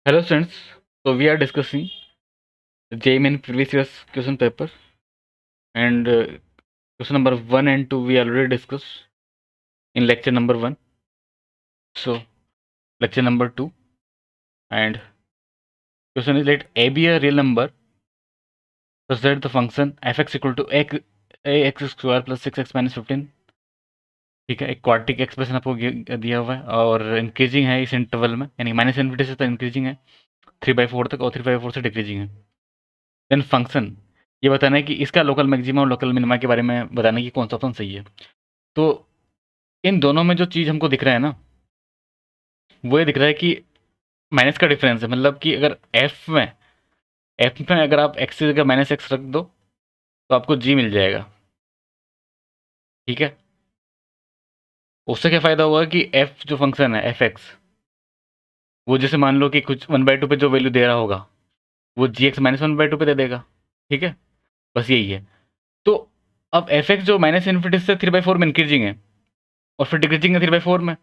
Hello students, so we are discussing the JMN previous year's question paper and question number 1 and 2 we already discussed in lecture number 1. So lecture number 2 and question is, let a be a real number such that the function fx equal to ax square plus 6x minus 15. ठीक है, एक quadratic expression आपको दिया हुआ है और increasing है इस इंटरवल में, यानी माइनस इन्फिनिटी से तो इंक्रीजिंग है 3/4 तक और 3/4 से डिक्रीजिंग है। देन फंक्शन ये बताना है कि इसका लोकल मैक्सिमा और लोकल मिनिमा के बारे में बताना है कि कौन सा ऑप्शन सही है। तो इन दोनों में जो चीज़ हमको दिख रहा है ना, वो ये दिख रहा है कि माइनस का डिफरेंस है, मतलब कि अगर एफ में अगर आप एक्स की जगह माइनस एक्स रख दो तो आपको जी मिल जाएगा। ठीक है, उससे क्या फ़ायदा होगा कि एफ जो फंक्शन है एफ एक्स, वो जैसे मान लो कि कुछ 1/2 पे जो वैल्यू दे रहा होगा वो जी एक्स माइनस 1/2 पे दे देगा। ठीक है, बस यही है। तो अब एफ एक्स जो माइनस इन्फिनिटी से 3/4 में इंक्रीजिंग है और फिर डिक्रीजिंग है 3/4 में,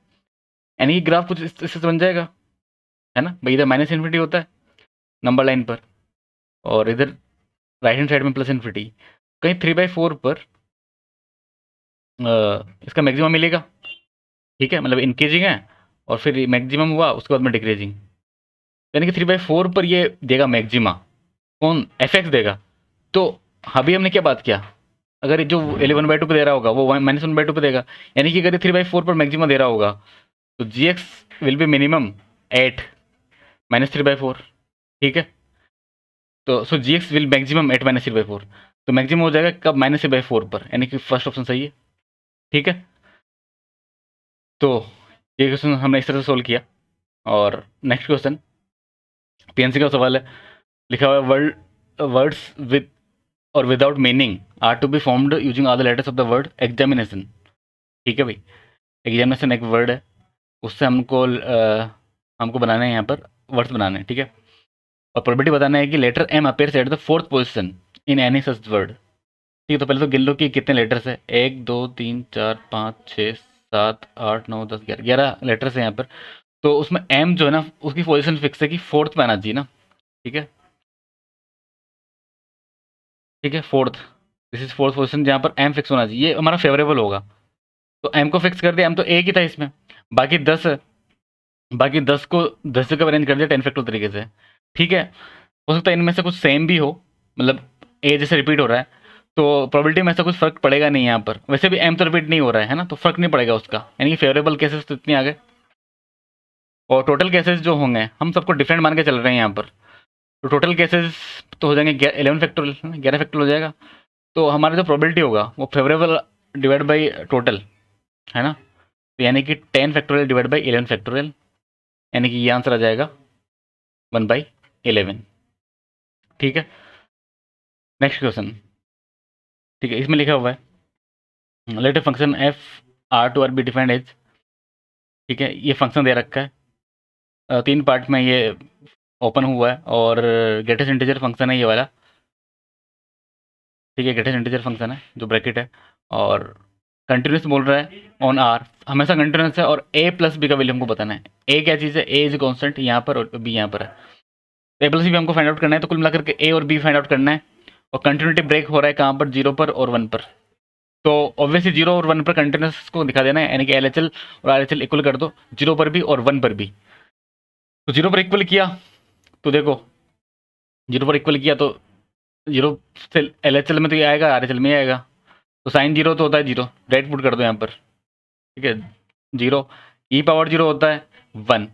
यानी कि ग्राफ कुछ इससे बन जाएगा, है ना भाई। इधर माइनस इन्फिनिटी होता है नंबर लाइन पर और इधर राइट हैंड साइड में प्लस इन्फिनिटी, कहीं 3/4 पर इसका मैक्सिमम मिलेगा। ठीक है, मतलब इंक्रीजिंग है और फिर मैक्सिमम हुआ उसके बाद में डिक्रीजिंग, यानी कि 3/4 पर ये देगा मैक्सिमा, कौन एफ एक्स देगा। तो अभी हमने क्या बात किया, अगर ये जो 11/2 पे दे रहा होगा वो -1/2 पे देगा, यानी कि अगर 3/4 पर मैक्सिमा दे रहा होगा तो G X will be minimum at -3/4। ठीक है, तो so G X will maximum at -3/4, तो मैक्सिमम हो जाएगा कब -3/4 पर, यानी कि फर्स्ट ऑप्शन सही है। ठीक है, तो ये क्वेश्चन हमने इस तरह से सोल्व किया। और नेक्स्ट क्वेश्चन पीएनसी का सवाल है, लिखा हुआ है वर्ड्स विद और without meaning are to be formed using all the letters of the word examination. ठीक है भाई, एग्जामिनेशन एक वर्ड है, उससे हमको बनाना है यहाँ पर वर्ड्स बनाने हैं। ठीक है, और प्रोबेबिलिटी बताना है कि letter M appears at the fourth position in any such word. ठीक है, तो पहले तो गिन लो कि कितने लेटर्स है, 1 2 3 4 5 6 7 8 9 10 11 लेटर्स है यहाँ पर। तो उसमें एम जो है ना उसकी पोजीशन फिक्स है कि फोर्थ पे आना चाहिए ना। ठीक है, ठीक है, fourth, this is fourth position जहाँ पर एम फिक्स होना चाहिए, ये हमारा फेवरेबल होगा। तो एम को फिक्स कर दिया, एम तो एक ही था इसमें, बाकी 10 है, बाकी 10 को 10 जगह अरेंज कर दिया 10 फैक्टोरियल तरीके से। ठीक है, हो सकता है इनमें से कुछ सेम भी हो, मतलब ए जैसे रिपीट हो रहा है, तो प्रोबेबिलिटी में ऐसा कुछ फर्क पड़ेगा नहीं यहाँ पर। वैसे भी एम तो रिपीट नहीं हो रहा है ना, तो फर्क नहीं पड़ेगा उसका, यानी कि फेवरेबल केसेस तो इतने आ गए। और टोटल केसेस जो होंगे हम सबको डिफरेंट मान के चल रहे हैं यहाँ पर, तो टोटल केसेस तो हो जाएंगे 11 फैक्टोरियल, 11 फैक्टोरियल हो जाएगा। तो हमारा जो प्रोबेबिलिटी होगा वो फेवरेबल डिवाइड बाई टोटल, है ना, तो यानी कि 10 फैक्टोरियल डिवाइड बाई 11 फैक्टोरियल, यानी कि ये आंसर आ जाएगा 1/11। ठीक है, नेक्स्ट क्वेश्चन। ठीक है, इसमें लिखा हुआ है let a function F R to R be defined as. ठीक है, ये फंक्शन दे रखा है, 3 पार्ट में ये ओपन हुआ है और ग्रेटेस्ट इंटीजर फंक्शन है ये वाला। ठीक है, ग्रेटेस्ट इंटीजर फंक्शन है जो ब्रैकेट है, और कंटिन्यूस बोल रहा है ऑन आर, हमेशा कंटिन्यूस है, और ए प्लस बी का वैल्यू हमको बताना है। ए क्या चीज़ है, ए इज कॉन्स्टेंट यहाँ पर और बी यहाँ पर है, ए प्लस बी हमको फाइंड आउट करना है, तो कुल मिलाकर के ए और बी फाइंड आउट करना है। और कंटिन्यूटी ब्रेक हो रहा है कहाँ पर, 0 पर और 1 पर, तो ऑब्वियसली 0 और 1 पर कंटिन्यूस को दिखा देना है, यानी कि एल एच एल और आर एच एल इक्वल कर दो, 0 पर भी और 1 पर भी। तो 0 पर इक्वल किया तो देखो, 0 पर इक्वल किया तो 0 से एल एच एल में तो ये आएगा, आर एच एल में आएगा, तो साइन 0 तो होता है 0, राइट पुट कर दो यहाँ पर। ठीक है, 0 ई पावर 0 होता है 1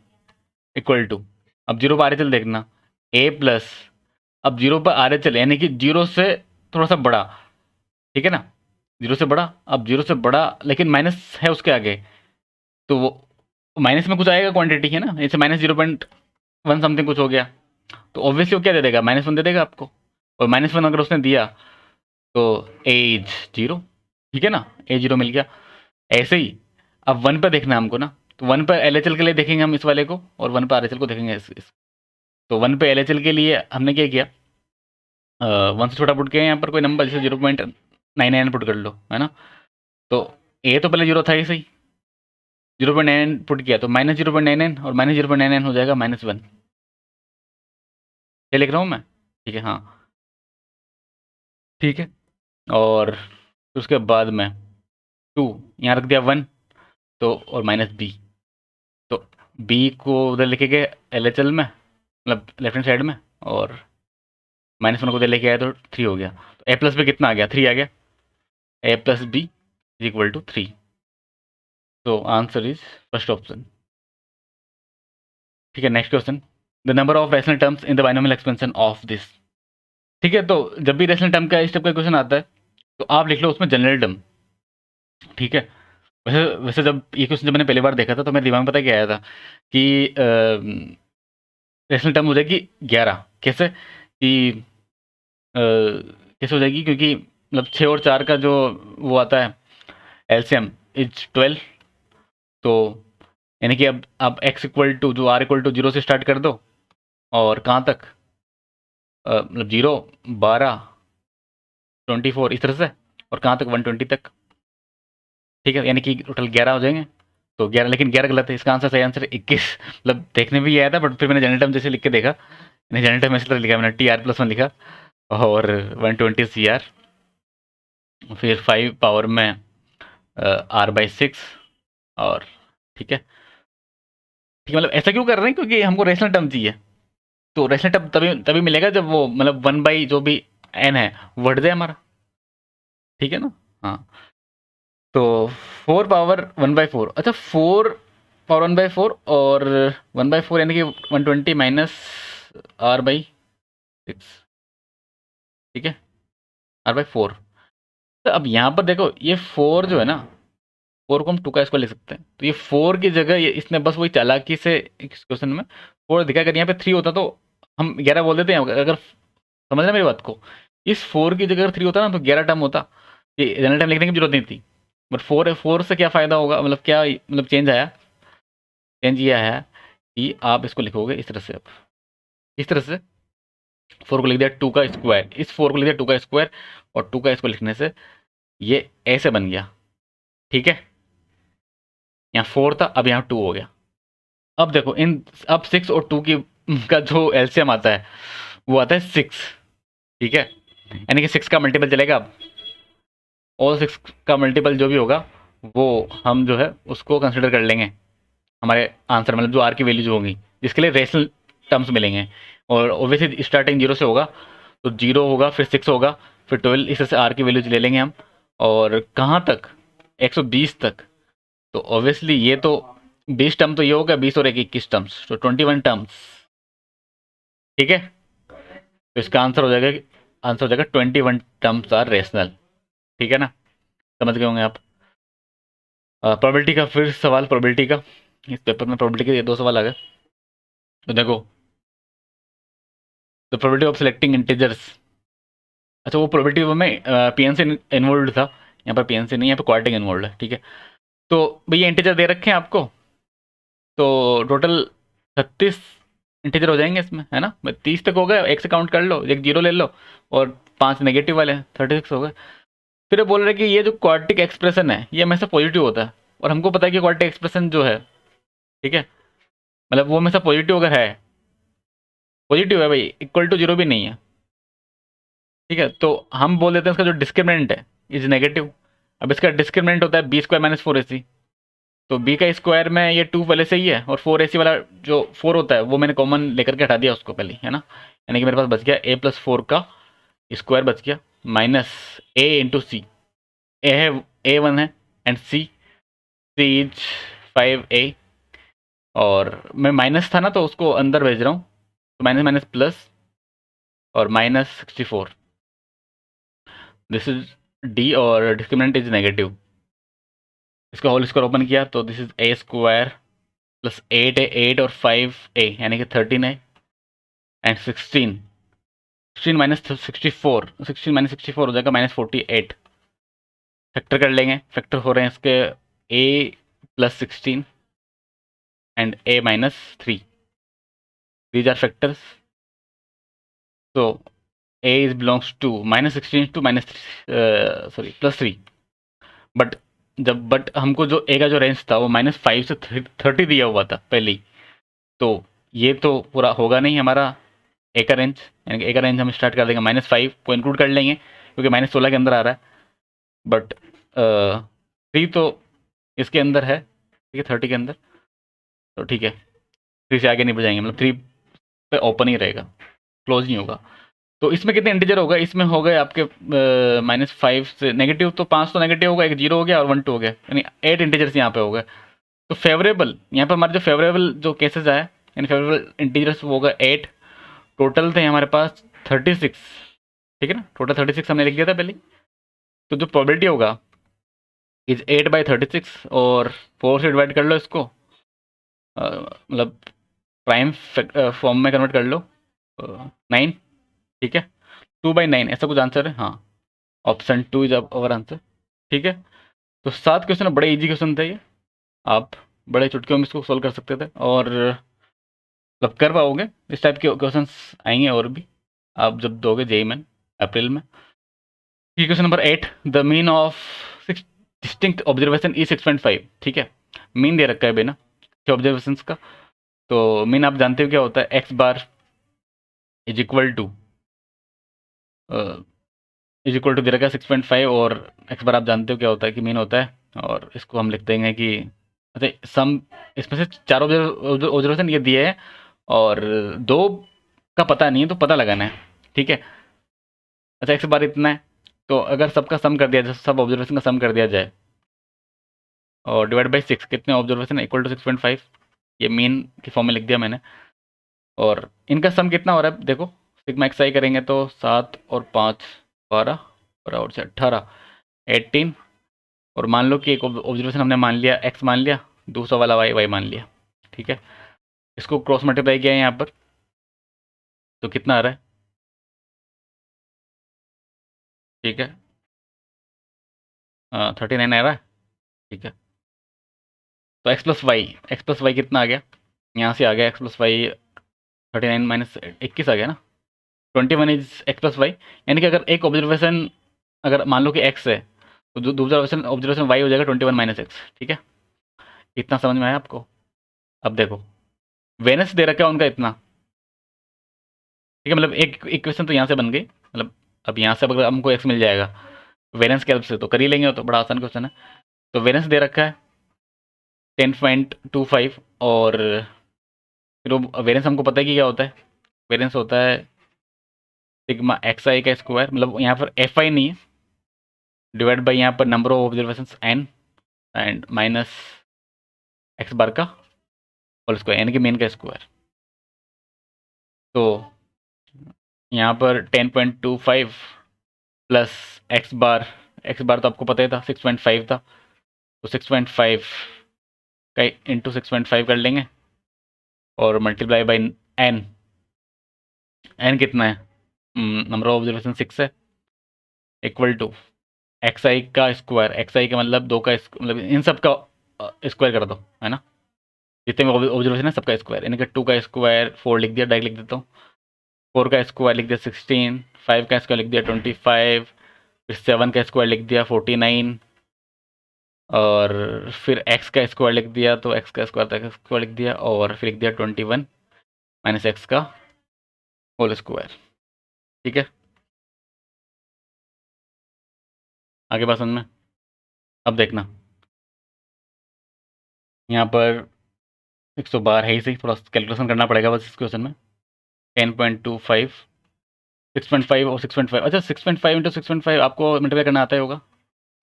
इक्वल टू, अब 0 पर आर एच एल देखना ए प्लस, अब 0 पर आर एच एल यानी कि 0 से थोड़ा सा बड़ा, ठीक है ना, 0 से बड़ा, अब 0 से बड़ा लेकिन माइनस है उसके आगे, तो वो माइनस में कुछ आएगा क्वांटिटी, है ना, जैसे -0.1 समथिंग कुछ हो गया, तो ऑब्वियसली वो क्या दे देगा, -1 दे देगा आपको, और -1 अगर उसने दिया तो एज 0। ठीक है ना, ए 0 मिल गया। ऐसे ही अब 1 पर देखना है हमको ना, तो 1 पर एल के लिए देखेंगे हम इस वाले को, और 1 पर आर को देखेंगे तो 1 पे एल के लिए हमने क्या किया, 1 से छोटा पुट किया यहाँ पर कोई नंबर, जैसे 0.99 पुट कर लो, है ना, तो ए तो पहले 0 था ही सही, 0.99 पुट किया तो -0.99 और -0.99 हो जाएगा -1। ये लिख रहा हूँ मैं, ठीक है, हाँ, ठीक है। और फिर उसके बाद में 2 यहाँ रख दिया 1, तो और माइनस बी, तो बी को उधर लिखेंगे LHL में, मतलब लेफ्ट हैंड साइड में, और -1 को उधर लेके आया तो 3 हो गया। तो a प्लस बी कितना आ गया, 3 आ गया। a plus B is equal to 3। तो आंसर इज फर्स्ट ऑप्शन। ठीक है, next question, the number of rational terms in the binomial expansion of this. ठीक है, तो जब भी रैशनल टर्म का इस टाइप का क्वेश्चन आता है तो आप लिख लो उसमें जनरल टर्म। ठीक है, वैसे वैसे जब ये क्वेश्चन जब मैंने पहली बार देखा था तो मेरे दिमाग में पता क्या आया था कि रैशनल टर्म हो जाएगी 11। कैसे कि कैसे हो जाएगी, क्योंकि मतलब 6 और 4 का जो वो आता है एलसीएम इज 12। तो यानी कि अब आप x इक्वल टू जो r इक्वल टू 0 से स्टार्ट कर दो, और कहाँ तक, मतलब 0, 12, 24 इस तरह से, और कहाँ तक 120 तक। ठीक है, यानी कि टोटल 11 हो जाएंगे। तो 11, लेकिन 11 गलत है, इसका आंसर सही आंसर 21। मतलब देखने में ये आया था, बट फिर मैंने जनरल टर्म जैसे लिख के देखा, मैंने जनरल टर्म ऐसे लिखा, मैंने TR+1 लिखा, और 120 CR, फिर 5 पावर में R/6, और ठीक है, ठीक है, मतलब ऐसा क्यों कर रहे हैं, क्योंकि हमको रेशनल टर्म चाहिए। तो रेशनल टर्म तभी तभी मिलेगा जब वो मतलब 1 बाई जो भी n है वो हट जाए हमारा। ठीक है ना, हाँ। तो 4 पावर 1/4, अच्छा 4 पावर 1/4, और 1/4 यानी कि 120 माइनस R/6। ठीक है, R/4। तो अब यहाँ पर देखो ये 4 जो है ना, 4 को हम 2 का स्क्वायर लिख सकते हैं, तो ये 4 की जगह ये इसने बस वही चालाकी से इस क्वेश्चन में 4 दिखा, अगर यहाँ पे 3 होता तो हम 11 बोल देते हैं। अगर समझ रहे मेरी बात को, इस 4 की जगह अगर 3 होता ना तो 11 टर्म होता, ये जनरल टर्म लिखने की जरूरत नहीं थी। बट 4 है, 4 से क्या फ़ायदा होगा, मतलब क्या मतलब चेंज आया, चेंज ये आया कि आप इसको लिखोगे इस तरह से। अब इस तरह से 4 को लिख दिया 2 का स्क्वायर, इस 4 को लिख दिया 2 का स्क्वायर, और 2 का स्क्वायर लिखने से ये ऐसे बन गया। ठीक है, यहाँ 4 था, अब यहाँ 2 हो गया। अब देखो इन, अब 6 और 2 की का जो एलसीएम आता है वो आता है 6। ठीक है, यानी कि 6 का मल्टीपल चलेगा। अब और 6 का मल्टीपल जो भी होगा वो हम जो है उसको कंसिडर कर लेंगे हमारे आंसर, मतलब जो आर की वैल्यू जो होगी, जिसके लिए रेशनल टर्म्स मिलेंगे। और ओबियसली स्टार्टिंग 0 से होगा, तो 0 होगा, फिर 6 होगा, फिर 12, इस तरह से आर की वैल्यूज ले लेंगे हम। और कहाँ तक, 120 तक। तो ऑब्वियसली ये तो 20 टर्म तो ये होगा, 20 और 21 टर्म्स, तो 21 टर्म्स। ठीक है, तो इसका आंसर हो जाएगा, आंसर हो जाएगा 21 टर्म्स आर रेशनल। ठीक है ना, समझ गए होंगे आप। प्रोबेबिलिटी का फिर सवाल, प्रोबेबिलिटी का, इस पेपर में प्रोबेबिलिटी के 2 सवाल आ गए। तो देखो, the probability of selecting integers. अच्छा, वो प्रोबेबिलिटी में पीएनसी इन्वॉल्व था, यहाँ पर पीएनसी नहीं, यहाँ पर क्वार्टिंग इन्वॉल्व है। ठीक है, तो भैया इंटीजर दे रखे हैं आपको, तो टोटल 36 इंटीजर हो जाएंगे इसमें, है ना। 30 तक हो गए, एक से काउंट कर लो, एक जीरो ले लो, और 5 नेगेटिव वाले हैं, 36 हो गए। फिर ये बोल रहे हैं कि ये जो क्वाड्रेटिक एक्सप्रेशन है ये हमेशा पॉजिटिव होता है, और हमको पता है कि क्वाड्रेटिक एक्सप्रेशन जो है, ठीक है, मतलब वो हमेशा पॉजिटिव अगर है, पॉजिटिव है भाई, इक्वल टू जीरो भी नहीं है। ठीक है, तो हम बोल देते हैं इसका जो डिस्क्रिमिनेंट है इज नेगेटिव। अब इसका डिस्क्रिमिनेंट होता है b² - 4ac, तो b का स्क्वायर में ये 2 पहले से ही है, और 4ac वाला जो 4 होता है वो मैंने कॉमन लेकर के हटा दिया उसको पहले, है ना। यानी कि मेरे पास बच गया a+4 का स्क्वायर बच गया, माइनस a × c। ए है, a1 है, एंड सी इज 5a। और मैं माइनस था ना तो उसको अंदर भेज रहा हूँ, तो माइनस माइनस प्लस, और -64। दिस इज डी, और डिस्क्रिमिनेंट इज नेगेटिव। इसका होल स्क्वायर ओपन किया तो दिस इज a² + 8 है, 8 और 5a यानी कि 13 है, एंड 16 माइनस 64, 16 माइनस 64 हो जाएगा -48। फैक्टर कर लेंगे, फैक्टर हो रहे हैं इसके a+16 and a-3, these are factors. so a is belongs to -16 to +3। But हमको जो a का जो रेंज था वो -5 से 30 दिया हुआ था पहले ही, तो ये तो पूरा होगा नहीं हमारा ए का रेंज, यानी कि ए का रेंज हम स्टार्ट कर देंगे -5 को इंक्लूड कर लेंगे क्योंकि -16 के अंदर आ रहा है, बट 3 तो इसके अंदर है, ठीक है, 30 के अंदर, तो ठीक है 3 से आगे नहीं बढ़ाएंगे, मतलब 3 पे ओपन ही रहेगा, क्लोज नहीं होगा। तो इसमें कितने इंटीजर हो गए, इसमें हो गए आपके -5 से नेगेटिव, तो 5 तो नेगेटिव होगा, एक जीरो हो गया और 1 2 हो गया, यानी 8 इंटीजर्स यहाँ पे हो गए। तो फेवरेबल यहाँ पे हमारे जो फेवरेबल जो केसेस आए, यानी फेवरेबल इंटीजर्स वो होगा 8, टोटल थे हमारे पास 36, ठीक है ना, टोटल 36 हमने लिख दिया था पहले। तो जो प्रोबेबिलिटी होगा इज 8/36, और 4 से डिवाइड कर लो इसको, मतलब प्राइम फॉर्म में कन्वर्ट कर लो, 9, ठीक है, 2/9 ऐसा कुछ आंसर है, हाँ, ऑप्शन 2 इज अवर आंसर, ठीक है। तो 7 क्वेश्चन बड़े इजी क्वेश्चन थे ये, आप बड़े चुटकियों में इसको सोल्व कर सकते थे, और मतलब कर पाओगे, इस टाइप के क्वेश्चंस आएंगे और भी आप जब दोगे जेई में अप्रैल में। Question number 8, the mean of 6 distinct observation ई 6.5, ठीक है, मीन दे रखा है बिना 6 ऑब्जर्वेशन का, तो मीन आप जानते हो क्या होता है, X bar is equal to दे रखा है 6.5, और एक्स बार आप जानते हो क्या होता है कि मीन होता है, और इसको हम लिख देंगे कि अच्छा सम, इसमें से 4 ऑब्जर्वेशन ये दिए हैं और 2 का पता नहीं है, तो पता लगाना है, ठीक है। अच्छा एक्स बार इतना है, तो अगर सबका सम कर दिया जाए, सब ऑब्जर्वेशन का सम कर दिया जाए और डिवाइड बाई 6, कितने ऑब्जर्वेशन इक्वल टू 6.5, ये मीन की फॉर्म में लिख दिया मैंने। और इनका सम कितना हो रहा है देखो, सिग्मा एक्स आई करेंगे तो 7 और 5 12 और से 18 18, और मान लो कि एक ऑब्जर्वेशन हमने मान लिया एक्स मान लिया, दूसरा वाला वाई वाई मान लिया, ठीक है। इसको क्रॉस मल्टीप्लाई किया है यहाँ पर, तो कितना आ रहा है, ठीक है, 39 आ रहा है, ठीक है। तो एक्स प्लस वाई कितना आ गया, यहाँ से आ गया एक्स प्लस वाई 39 माइनस 21 आ गया ना, 21 इज एक्स प्लस वाई, यानी कि अगर एक ऑब्जर्वेशन, अगर मान लो कि एक्स है, तो दूसरा ऑब्जर्वेशन ऑब्जर्वेशन वाई हो जाएगा 21 माइनस एक्स, ठीक है। इतना समझ में आया आपको। अब देखो वेनस दे रखा है उनका इतना, ठीक है, मतलब एक इक्वेशन तो यहाँ से बन गई, मतलब अब यहाँ से अगर हमको एक्स मिल जाएगा वेलेंस के हेल्प से तो कर ही लेंगे, तो बड़ा आसान क्वेश्चन है। तो वेलेंस दे रखा है 10.25, और फिर वो वेलेंस हमको पता है कि क्या होता है, वेलेंस होता है सिग्मा एक्स आई का स्क्वायर, मतलब यहाँ पर एफ आई नहीं है, डिवाइड बाई यहाँ पर number of observation N, and minus X bar का होल स्क्वायर, यानी कि मेन का स्क्वायर। तो यहाँ पर 10.25 प्लस एक्स बार तो आपको पता ही था 6.5 था, तो 6.5 का इंटू 6.5 कर लेंगे और मल्टीप्लाई बाई एन, एन कितना है, नंबर ऑफ ऑब्जर्वेशन 6 है, इक्वल टू एक्स आई का स्क्वायर, एक्स आई का मतलब 2 का मतलब इन सब का स्क्वायर कर दो, है ना, जितने भी ऑब्जर्वेशन है सबका स्क्वायर, यानी कि 2 का स्क्वायर 4 लिख दिया, डायरेक्ट लिख देता हूँ, 4 का स्क्वायर लिख दिया 16, 5 का स्क्वायर लिख दिया 25, फिर 7 का स्क्वायर लिख दिया 49, और फिर एक्स का स्क्वायर लिख दिया, तो एक्स का स्क्वायर लिख दिया, और फिर लिख दिया 21 माइनस एक्स का होल स्क्वायर, ठीक है। आगे बात समझ में। अब देखना यहाँ पर 112 है ही सही, थोड़ा कैलकुलेशन करना पड़ेगा बस इस क्वेश्चन में। 10.25 6.5 और 6.5, अच्छा 6.5 इंटू 6.5 आपको मल्टीप्लाई करना आता ही होगा,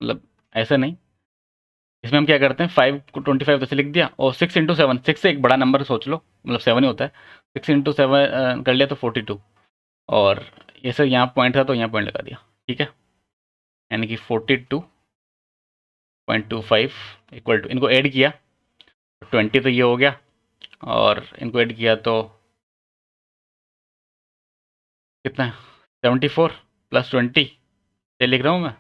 मतलब ऐसा नहीं, इसमें हम क्या करते हैं 5 को 25 जैसे लिख दिया, और 6 इंटू 7, 6 से एक बड़ा नंबर सोच लो, मतलब 7 ही होता है, 6 इंटू 7 कर लिया तो 42, और ये सर यहाँ पॉइंट था तो यहाँ पॉइंट लगा दिया, ठीक है, यानी कि 42.25 इक्वल टू, इनको ऐड किया 20 तो ये हो गया, और इनको ऐड किया तो कितना है 74 प्लस 20, ये लिख रहा हूँ मैं,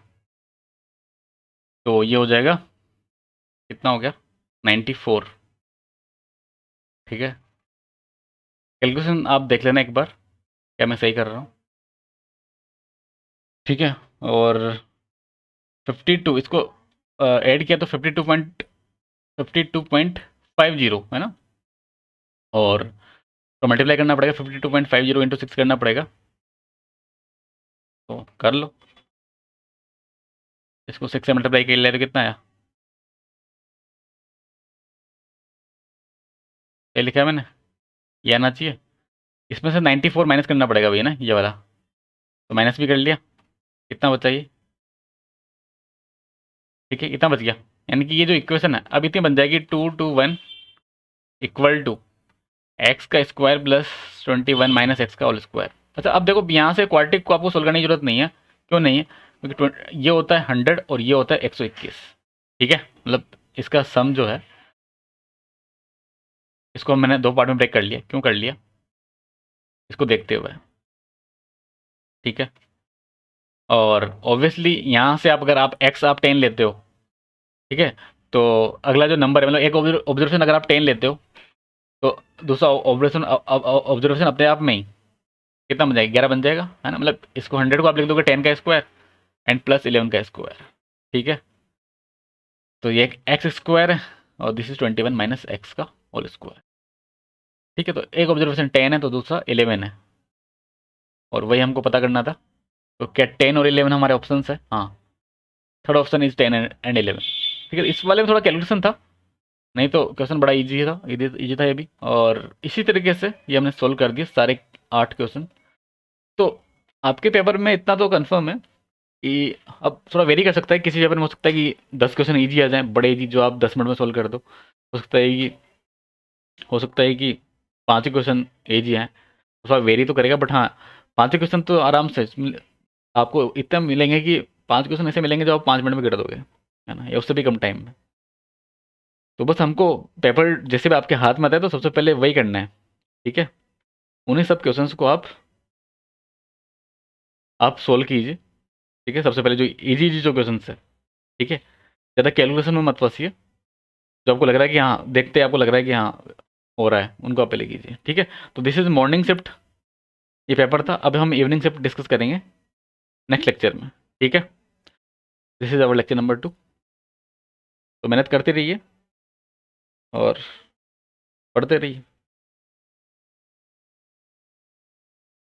तो ये हो जाएगा कितना हो गया 94, ठीक है। कैलकुलेशन आप देख लेना एक बार क्या मैं सही कर रहा हूँ, ठीक है। और 52 इसको ऐड किया तो 52.50 है ना, और तो मल्टीप्लाई करना पड़ेगा 52.50 इंटू 6 करना पड़ेगा, तो कर लो। इसको 6 से मल्टीप्लाई कर लिया तो कितना आया, ये लिखा है मैंने, ये आना चाहिए। इसमें से 94 माइनस करना पड़ेगा भैया ना, ये वाला, तो माइनस भी कर लिया। कितना बचा ये, ठीक है इतना बच गया। यानी कि ये जो इक्वेशन है अब इतनी बन जाएगी 2 to 1 इक्वल टू एक्स का स्क्वायर प्लस 21 माइनस एक्स का होल स्क्वायर। अच्छा अब देखो यहाँ से क्वाड्रेटिक को आपको सोल्व करने की जरूरत नहीं है, क्यों नहीं है, क्योंकि ये होता है 100 और ये होता है 121, ठीक है। मतलब इसका सम जो है, इसको मैंने दो पार्ट में ब्रेक कर लिया, क्यों कर लिया, इसको देखते हुए, ठीक है। और ऑब्वियसली यहाँ से आप अगर आप एक्स आप 10 लेते हो, ठीक है, तो अगला जो नंबर है, मतलब एक ऑब्जर्वेशन अगर आप 10 लेते हो तो दूसरा ऑब्जर्वेशन ऑब्जर्वेशन अपने आप में ही कितना बन जाएगा, 11 बन जाएगा, है ना। मतलब इसको 100 को आप लिख दोगे 10 का स्क्वायर एंड प्लस 11 का स्क्वायर, ठीक है। तो ये एक्स स्क्वायर है और दिस इज 21 माइनस एक्स का होल स्क्वायर, ठीक है। तो एक ऑब्जर्वेशन 10 है तो दूसरा 11 है, और वही हमको पता करना था। तो क्या 10 और 11 हमारे ऑप्शन है, हाँ, थर्ड ऑप्शन इज 10 एंड 11, ठीक है। इस वाले में थोड़ा कैलकुलेशन था, नहीं तो क्वेश्चन बड़ा इजी था, इजी था ये भी। और इसी तरीके से ये हमने सोल्व कर दिए सारे 8 क्वेश्चन। तो आपके पेपर में इतना तो कंफर्म है कि अब थोड़ा वेरी कर सकता है, किसी पेपर में हो सकता है कि 10 क्वेश्चन इजी आ जाए, बड़े इजी, जो आप 10 मिनट में सोल्व कर दो। हो सकता है कि 5 ही क्वेश्चन इजी हैं, थोड़ा वेरी तो करेगा, बट हाँ 5 ही क्वेश्चन तो आराम से आपको इतना मिलेंगे कि 5 क्वेश्चन ऐसे मिलेंगे जो आप 5 मिनट में कर दोगे, है ना, या उससे भी कम टाइम में। तो बस हमको पेपर जैसे भी आपके हाथ में आता है तो सबसे पहले वही करना है, ठीक है। उन्हीं सब क्वेश्चंस को आप सोल्व कीजिए, ठीक है। सबसे पहले जो इजी इजी जो क्वेश्चन है, ठीक है, ज़्यादा कैलकुलेशन में मत फंसिए। जो आपको लग रहा है कि हाँ देखते आपको लग रहा है कि हाँ हो रहा है, उनको आप पहले कीजिए, ठीक है। तो दिस इज मॉर्निंग शिफ्ट, ये पेपर था। अब हम इवनिंग शिफ्ट डिस्कस करेंगे नेक्स्ट लेक्चर में, ठीक है। This is our lecture number 2। तो मेहनत करते रहिए और पढ़ते रहिए।